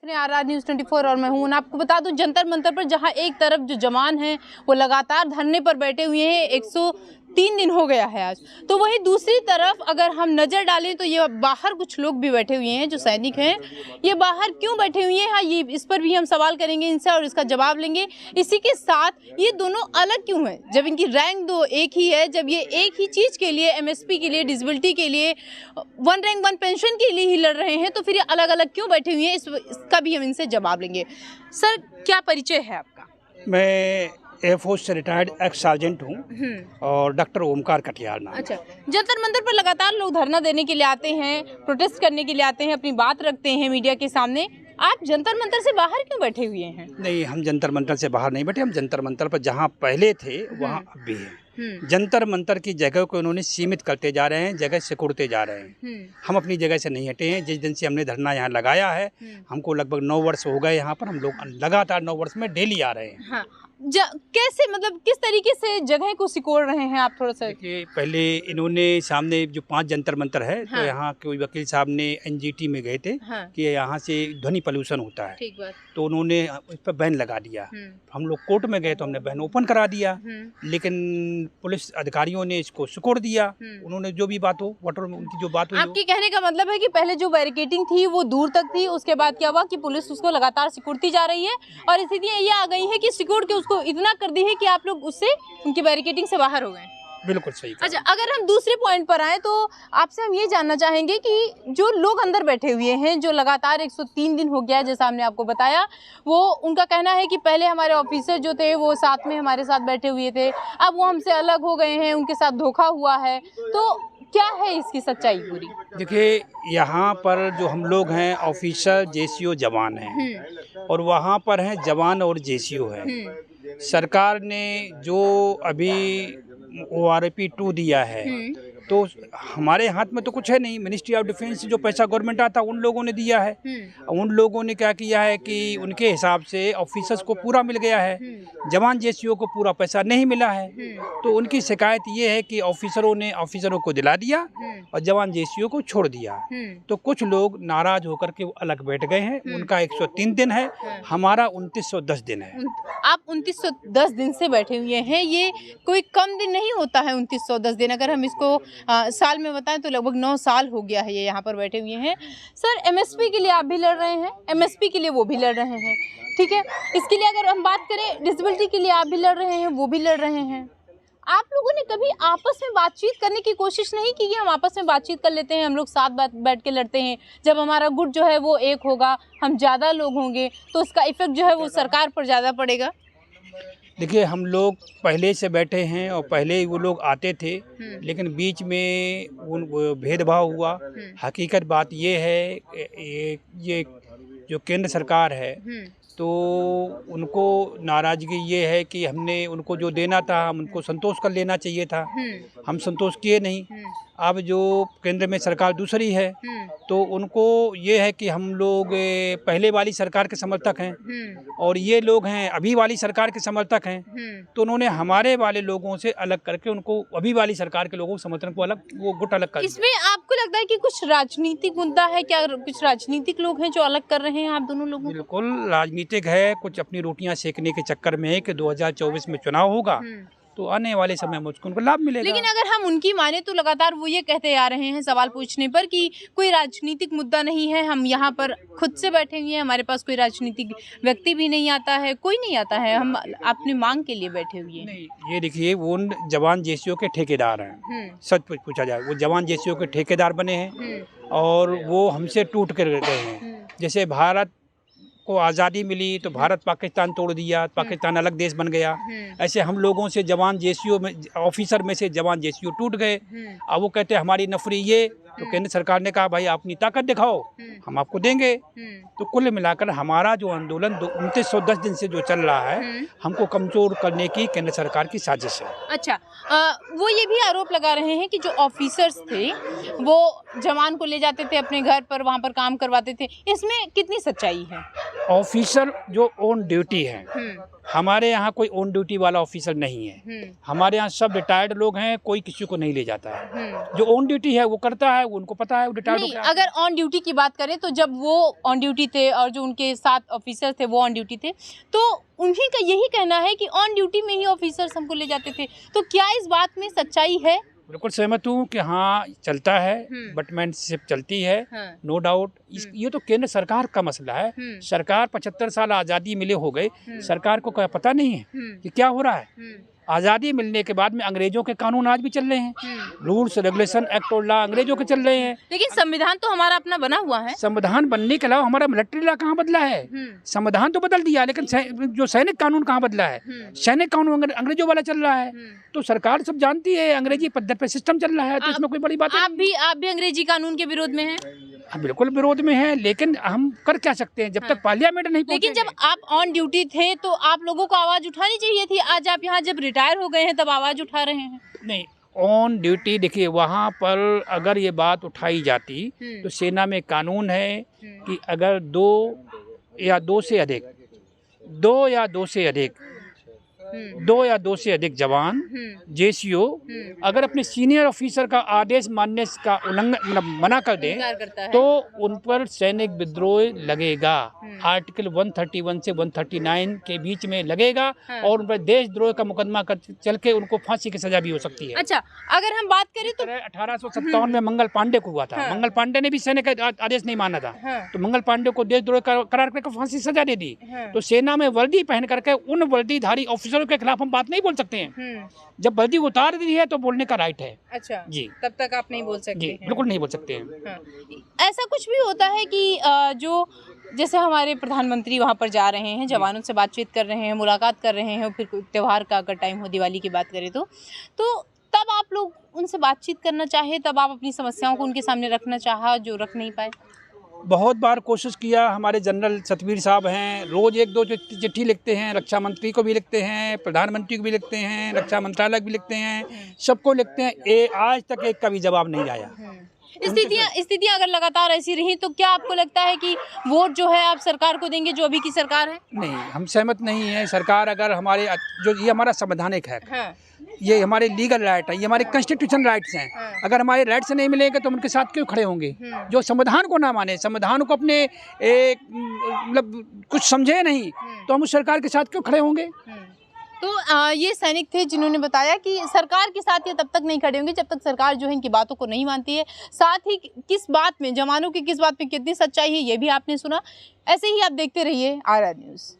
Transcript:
अपने RR News 24 और मैं हूं। आपको बता दूं, जंतर मंतर पर जहां एक तरफ जो जवान हैं वो लगातार धरने पर बैठे हुए हैं, 103 दिन हो गया है आज, तो वहीं दूसरी तरफ अगर हम नजर डालें तो ये बाहर कुछ लोग भी बैठे हुए हैं जो सैनिक हैं। ये बाहर क्यों बैठे हुए हैं, हाँ, ये इस पर भी हम सवाल करेंगे इनसे और इसका जवाब लेंगे। इसी के साथ ये दोनों अलग क्यों हैं, जब इनकी रैंक दो एक ही है, जब ये एक ही चीज के लिए, MSP के लिए, डिसेबिलिटी के लिए, 1 रैंक 1 पेंशन के लिए ही लड़ रहे हैं, तो फिर ये अलग अलग क्यों बैठे हुए हैं, इसका भी हम इनसे जवाब लेंगे। सर, क्या परिचय है आपका? मैं एयरफोर्स से रिटायर्ड एक्स सार्जेंट हूँ और डॉक्टर ओमकार कटियार नाम। अच्छा, जंतर मंतर पर लगातार लोग धरना देने के लिए आते हैं, प्रोटेस्ट करने के लिए आते हैं, अपनी बात रखते हैं मीडिया के सामने। आप जंतर मंतर से बाहर क्यों बैठे हुए हैं? नहीं, हम जंतर मंतर से बाहर नहीं बैठे, हम जंतर मंतर पर जहाँ पहले थे वहाँ अब भी हैं। जंतर मंतर की जगह को उन्होंने सीमित करते जा रहे हैं, जगह सिकुड़ते जा रहे हैं। हम अपनी जगह से नहीं हटे हैं। जिस दिन से हमने धरना यहाँ लगाया है, हमको लगभग 9 वर्ष हो गए यहाँ पर। हम लोग लगातार 9 वर्ष में डेली आ रहे हैं। हाँ। कैसे, मतलब किस तरीके से जगह को सिकोड़ रहे हैं आप? थोड़ा सा देखिए, पहले इन्होंने सामने जो 5 जंतर मंतर है, हाँ। तो यहाँ कोई वकील साहब ने NGT में गए थे, हाँ। कि यहाँ से ध्वनि पॉल्यूशन होता है, ठीक बात। तो उन्होंने इस पर बैन लगा दिया। हम लोग कोर्ट में गए तो हमने बैन ओपन करा दिया, लेकिन पुलिस अधिकारियों ने इसको सिकोड़ दिया। उन्होंने जो भी बात हो, उनकी जो बात हुई। आपके कहने का मतलब है कि पहले जो बैरिकेडिंग थी वो दूर तक थी, उसके बाद क्या हुआ कि पुलिस उसको लगातार सिकुड़ती जा रही है और स्थिति ये आ गई है कि सिकुड़ के उसको इतना कर दी है कि आप लोग उससे, उनकी बैरिकेडिंग से बाहर हो गए। बिल्कुल सही। अच्छा, अगर हम दूसरे पॉइंट पर आए तो आपसे हम ये जानना चाहेंगे कि जो लोग अंदर बैठे हुए हैं, जो लगातार 103 दिन हो गया है, जैसा हमने आपको बताया, वो उनका कहना है कि पहले हमारे ऑफिसर जो थे वो साथ में हमारे साथ बैठे हुए थे, अब वो हमसे अलग हो गए हैं, उनके साथ धोखा हुआ है। तो क्या है इसकी सच्चाई पूरी? देखिए, यहाँ पर जो हम लोग हैं ऑफिसर, JCO जवान हैं, और वहाँ पर हैं जवान और JCO हैं। सरकार ने जो अभी ORP 2 दिया है, तो हमारे हाथ में तो कुछ है नहीं। मिनिस्ट्री ऑफ डिफेंस से जो पैसा गवर्नमेंट आता उन लोगों ने दिया है। उन लोगों ने क्या किया है कि उनके हिसाब से ऑफिसर्स को पूरा मिल गया है, जवान JCO को पूरा पैसा नहीं मिला है। तो उनकी शिकायत ये है कि ऑफिसरों को दिला दिया और जवान JCO को छोड़ दिया। तो कुछ लोग नाराज होकर के अलग बैठ गए हैं। उनका 103 दिन है, हमारा 2910 दिन है। आप 2910 दिन से बैठे हुए हैं, ये कोई कम दिन नहीं होता है 2910 दिन। अगर हम इसको साल में बताएं तो लगभग 9 साल हो गया है ये यहाँ पर बैठे हुए हैं। सर, MSP के लिए आप भी लड़ रहे हैं, MSP के लिए वो भी लड़ रहे हैं, ठीक है। इसके लिए अगर हम बात करें, डिसेबिलिटी के लिए आप भी लड़ रहे हैं, वो भी लड़ रहे हैं। आप लोगों ने कभी आपस में बातचीत करने की कोशिश नहीं की कि हम आपस में बातचीत कर लेते हैं, हम लोग साथ बैठ के लड़ते हैं, जब हमारा गुट जो है वो एक होगा, हम ज़्यादा लोग होंगे तो उसका इफेक्ट जो है वो सरकार पर ज़्यादा पड़ेगा? देखिए, हम लोग पहले से बैठे हैं और पहले ही वो लोग आते थे, लेकिन बीच में वो भेदभाव हुआ। हकीकत बात ये है, ये जो केंद्र सरकार है, तो उनको नाराज़गी ये है कि हमने उनको जो देना था, हम उनको संतोष कर लेना चाहिए था, हम संतोष किए नहीं। अब जो केंद्र में सरकार दूसरी है, तो उनको ये है कि हम लोग पहले वाली सरकार के समर्थक हैं और ये लोग हैं अभी वाली सरकार के समर्थक हैं। तो उन्होंने हमारे वाले लोगों से अलग करके उनको अभी वाली सरकार के लोगों के समर्थन को अलग, वो गुट अलग कर। इसमें आपको लगता है कि कुछ राजनीतिक मुद्दा है क्या? कुछ राजनीतिक लोग हैं जो अलग कर रहे हैं आप दोनों लोगों? बिल्कुल राजनीतिक है। कुछ अपनी रोटियां सेकने के चक्कर में है कि 2024 में चुनाव होगा तो आने वाले समय में उनको लाभ मिलेगा। लेकिन अगर हम उनकी माने तो लगातार वो ये कहते आ रहे हैं सवाल पूछने पर कि कोई राजनीतिक मुद्दा नहीं है, हम यहाँ पर खुद से बैठे हुए हैं, हमारे पास कोई राजनीतिक व्यक्ति भी नहीं आता है, कोई नहीं आता है, हम अपनी मांग के लिए बैठे हुए हैं। ये देखिए, वो जवान JCO के ठेकेदार हैं। सच पूछा जाए, वो जवान JCO के ठेकेदार बने हैं और वो हमसे टूट कर गए हैं। जैसे भारत को आज़ादी मिली तो भारत पाकिस्तान तोड़ दिया, पाकिस्तान अलग देश बन गया। ऐसे हम लोगों से जवान JCO में, ऑफिसर में से जवान JCO टूट गए। अब वो कहते हैं हमारी नफरी ये, तो केंद्र सरकार ने कहा भाई आप अपनी ताकत दिखाओ, हम आपको देंगे। तो कुल मिलाकर हमारा जो आंदोलन 2910 दिन से जो चल रहा है, हमको कमजोर करने की केंद्र सरकार की साजिश है। अच्छा, वो ये भी आरोप लगा रहे हैं कि जो ऑफिसर्स थे वो जवान को ले जाते थे अपने घर पर, वहाँ पर काम करवाते थे, इसमें कितनी सच्चाई है? ऑफिसर जो ऑन ड्यूटी हैं, हमारे यहाँ कोई ऑन ड्यूटी वाला ऑफिसर नहीं है। हमारे यहाँ सब रिटायर्ड लोग हैं, कोई किसी को नहीं ले जाता है। जो ऑन ड्यूटी है वो करता है, उनको पता है वो रिटायर्ड हो गया। अगर ऑन ड्यूटी की बात करें तो जब वो ऑन ड्यूटी थे और जो उनके साथ ऑफिसर थे वो ऑन ड्यूटी थे, तो उन्हीं का यही कहना है कि ऑन ड्यूटी में ही ऑफिसर्स हमको ले जाते थे। तो क्या इस बात में सच्चाई है? बिल्कुल सहमत हूँ कि हाँ चलता है, बटमैनशिप चलती है, नो डाउट। ये तो केंद्र सरकार का मसला है। सरकार 75 साल आज़ादी मिले हो गए, सरकार को क्या पता नहीं है कि क्या हो रहा है। आज़ादी मिलने के बाद में अंग्रेजों के कानून आज भी चल रहे हैं, रूल्स रेगुलेशन एक्ट और लॉ अंग्रेजों के चल रहे हैं। लेकिन संविधान तो हमारा अपना बना हुआ है। संविधान बनने के अलावा हमारा मिलिट्री लॉ कहाँ बदला है? संविधान तो बदल दिया, लेकिन जो सैनिक कानून कहाँ बदला है? सैनिक कानून अंग्रेजों वाला चल रहा है। तो सरकार सब जानती है अंग्रेजी पद्धति पे सिस्टम चल रहा है, तो इसमें कोई बड़ी बात है। आप भी अंग्रेजी कानून के विरोध में हैं? बिल्कुल विरोध में है, लेकिन हम कर क्या सकते हैं जब तक पार्लियामेंट नहीं पहुंचे। लेकिन जब आप ऑन ड्यूटी थे तो आप लोगों को आवाज उठानी चाहिए थी। आज आप यहाँ जब रिटायर हो गए हैं तब आवाज उठा रहे हैं। नहीं, ऑन ड्यूटी देखिए, वहाँ पर अगर ये बात उठाई जाती तो सेना में कानून है कि अगर दो या दो से अधिक जवान जेसीओ अगर अपने सीनियर ऑफिसर का आदेश मानने का उल्लंघन मना कर दे तो उन पर सैनिक विद्रोह लगेगा। आर्टिकल 131 से 139 के बीच में लगेगा और उन पर देशद्रोह का मुकदमा चल के उनको फांसी की सजा भी हो सकती है। अच्छा, अगर हम बात करें तो 1857 में मंगल पांडे को हुआ था। मंगल पांडे ने भी सैनिक का आदेश नहीं माना था, तो मंगल पांडे को देशद्रोह करार करके फांसी की सजा दे दी। तो सेना में वर्दी पहन करके उन वर्दीधारी ऑफिसरों के खिलाफ हम बात नहीं बोल सकते हैं। जब वर्दी उतार दी है तो बोलने का राइट है। अच्छा जी, तब तक आप नहीं बोल सकते? बिल्कुल नहीं बोल सकते हैं। ऐसा कुछ भी होता है कि जो जैसे हमारे प्रधानमंत्री वहाँ पर जा रहे हैं, जवानों से बातचीत कर रहे हैं, मुलाकात कर रहे हैं, फिर कोई त्योहार का अगर टाइम हो, दिवाली की बात करें तो तब आप लोग उनसे बातचीत करना चाहे, तब आप अपनी समस्याओं को उनके सामने रखना चाहा जो रख नहीं पाए? बहुत बार कोशिश किया। हमारे जनरल सतवीर साहब हैं, रोज़ एक दो चिट्ठी लिखते हैं, रक्षा मंत्री को भी लिखते हैं, प्रधानमंत्री को भी लिखते हैं, रक्षा मंत्रालय को भी लिखते हैं, सबको लिखते हैं। आज तक एक का भी जवाब नहीं आया। स्थितियां अगर लगातार ऐसी रही तो क्या आपको लगता है कि वोट जो है आप सरकार को देंगे जो अभी की सरकार है? नहीं, हम सहमत नहीं है। सरकार अगर हमारे जो ये हमारा संवैधानिक है, ये हमारे लीगल राइट है, ये हमारे कॉन्स्टिट्यूशन राइट्स हैं। अगर हमारे राइट्स नहीं मिलेंगे तो उनके साथ क्यों खड़े होंगे? जो संविधान को ना माने, संविधान को अपने एक मतलब कुछ समझे नहीं, तो हम उस सरकार के साथ क्यों खड़े होंगे? तो ये सैनिक थे जिन्होंने बताया कि सरकार के साथ ये तब तक नहीं खड़े होंगे जब तक सरकार जो है इनकी बातों को नहीं मानती है। साथ ही किस बात में, जवानों की किस बात में कितनी सच्चाई है ये भी आपने सुना। ऐसे ही आप देखते रहिए RR न्यूज़।